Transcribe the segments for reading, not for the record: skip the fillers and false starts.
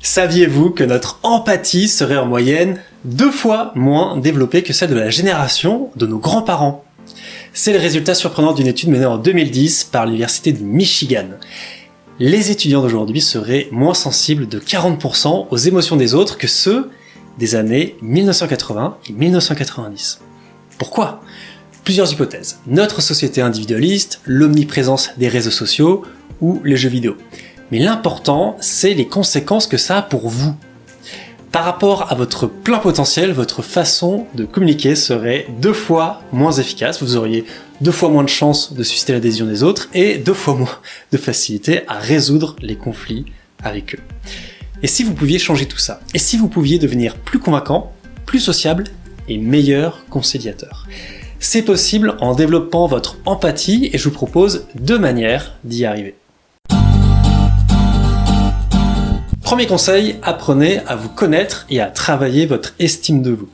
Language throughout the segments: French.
Saviez-vous que notre empathie serait en moyenne 2 fois moins développée que celle de la génération de nos grands-parents? C'est le résultat surprenant d'une étude menée en 2010 par l'université du Michigan. Les étudiants d'aujourd'hui seraient moins sensibles de 40% aux émotions des autres que ceux des années 1980 et 1990. Pourquoi? Plusieurs hypothèses. Notre société individualiste, l'omniprésence des réseaux sociaux ou les jeux vidéo. Mais l'important, c'est les conséquences que ça a pour vous. Par rapport à votre plein potentiel, votre façon de communiquer serait 2 fois moins efficace. Vous auriez 2 fois moins de chances de susciter l'adhésion des autres et 2 fois moins de facilité à résoudre les conflits avec eux. Et si vous pouviez changer tout ça? Et si vous pouviez devenir plus convaincant, plus sociable et meilleur conciliateur? C'est possible en développant votre empathie et je vous propose 2 manières d'y arriver. Premier conseil, apprenez à vous connaître et à travailler votre estime de vous.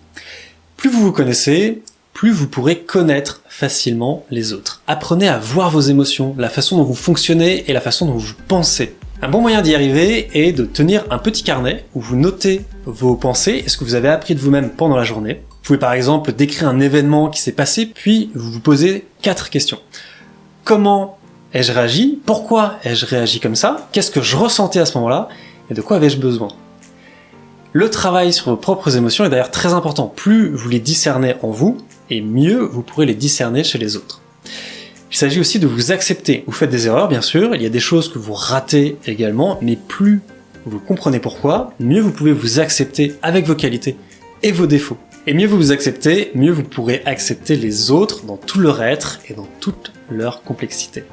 Plus vous vous connaissez, plus vous pourrez connaître facilement les autres. Apprenez à voir vos émotions, la façon dont vous fonctionnez et la façon dont vous pensez. Un bon moyen d'y arriver est de tenir un petit carnet où vous notez vos pensées et ce que vous avez appris de vous-même pendant la journée. Vous pouvez par exemple décrire un événement qui s'est passé, puis vous vous posez 4 questions. Comment ai-je réagi? Pourquoi ai-je réagi comme ça? Qu'est-ce que je ressentais à ce moment-là? Et de quoi avais-je besoin? Le travail sur vos propres émotions est d'ailleurs très important. Plus vous les discernez en vous, et mieux vous pourrez les discerner chez les autres. Il s'agit aussi de vous accepter. Vous faites des erreurs, bien sûr, il y a des choses que vous ratez également, mais plus vous comprenez pourquoi, mieux vous pouvez vous accepter avec vos qualités et vos défauts. Et mieux vous vous acceptez, mieux vous pourrez accepter les autres dans tout leur être et dans toute leur complexité.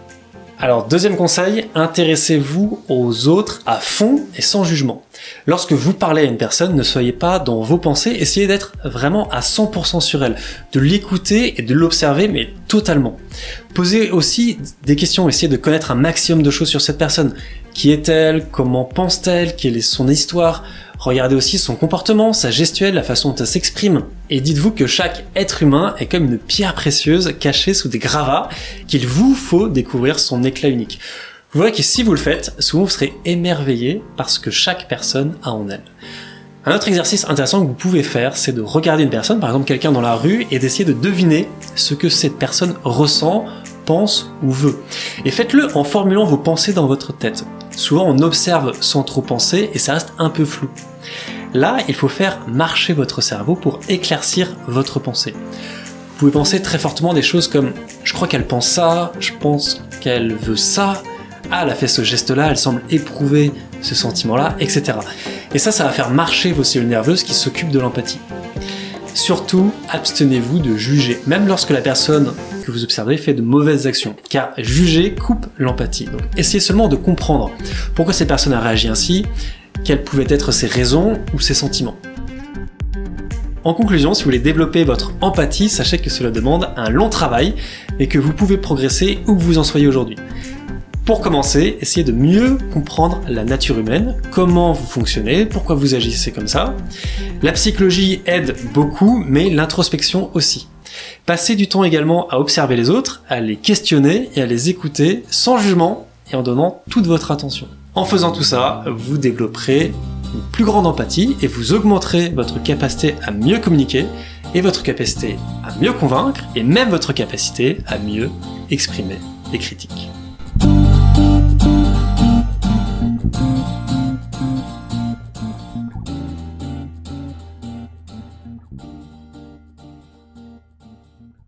Alors, deuxième conseil, intéressez-vous aux autres à fond et sans jugement. Lorsque vous parlez à une personne, ne soyez pas dans vos pensées, essayez d'être vraiment à 100% sur elle, de l'écouter et de l'observer, mais totalement. Posez aussi des questions, essayez de connaître un maximum de choses sur cette personne. Qui est-elle? Comment pense-t-elle? Quelle est son histoire? Regardez aussi son comportement, sa gestuelle, la façon dont elle s'exprime. Et dites-vous que chaque être humain est comme une pierre précieuse cachée sous des gravats, qu'il vous faut découvrir son éclat unique. Vous verrez que si vous le faites, souvent vous serez émerveillé par ce que chaque personne a en elle. Un autre exercice intéressant que vous pouvez faire, c'est de regarder une personne, par exemple quelqu'un dans la rue, et d'essayer de deviner ce que cette personne ressent, pense ou veut. Et faites-le en formulant vos pensées dans votre tête. Souvent on observe sans trop penser et ça reste un peu flou. Là, il faut faire marcher votre cerveau pour éclaircir votre pensée. Vous pouvez penser très fortement des choses comme « je crois qu'elle pense ça, je pense qu'elle veut ça, ah elle a fait ce geste-là, elle semble éprouver ce sentiment-là, etc. » Et ça va faire marcher vos cellules nerveuses qui s'occupent de l'empathie. Surtout, abstenez-vous de juger, même lorsque la personne que vous observez fait de mauvaises actions, car juger coupe l'empathie. Donc essayez seulement de comprendre pourquoi cette personne a réagi ainsi, quelles pouvaient être ses raisons ou ses sentiments. En conclusion, si vous voulez développer votre empathie, sachez que cela demande un long travail et que vous pouvez progresser où que vous en soyez aujourd'hui. Pour commencer, essayez de mieux comprendre la nature humaine, comment vous fonctionnez, pourquoi vous agissez comme ça. La psychologie aide beaucoup, mais l'introspection aussi. Passez du temps également à observer les autres, à les questionner et à les écouter sans jugement et en donnant toute votre attention. En faisant tout ça, vous développerez une plus grande empathie et vous augmenterez votre capacité à mieux communiquer et votre capacité à mieux convaincre et même votre capacité à mieux exprimer des critiques.